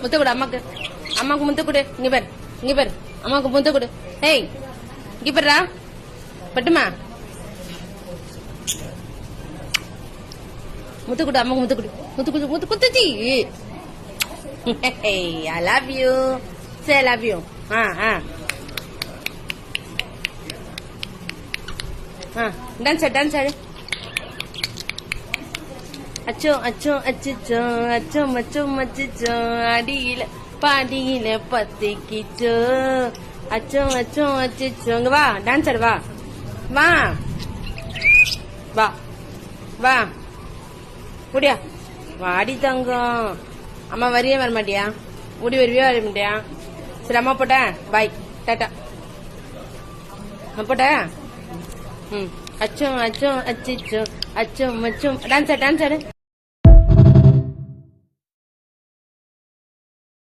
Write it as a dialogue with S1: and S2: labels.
S1: முத்த கொடு அம்மாக்கு. அம்மாக்கு முத்த கொடு. இங்க பாரு, இங்க பாரு. அம்மாக்கு முத்த கொடு. ஏய், இங்க பாருடா. பட்டுமா முத்த கொடு அம்மாக்கு. முத்த கொடு. முத்து கொடு. முத்து குத்துச்சி. I love you. Say I love you. Dance dance ஆடு. அச்சோ அச்சோ அச்சோ அச்சோ மச்சோ மச்சோ அடியில பாடியில பத்திக்கிச்சோ அச்சோ அச்சோ அச்சோ. இங்க வா, டான்ஸ் ஆடு. வா வா வா வா முடியா. வாடி தங்கம். அம்மா வரியே வர மாட்டியா? ஓடி வருவியா வர மாட்டியா? சரி அம்மா போட்டேன். பாய், டாட்டா. போட்டேன். அச்சோ அச்சோ அச்சோ அச்சோ மச்சோ. டான்ஸ் ஆடு, டான்ஸ் ஆடு.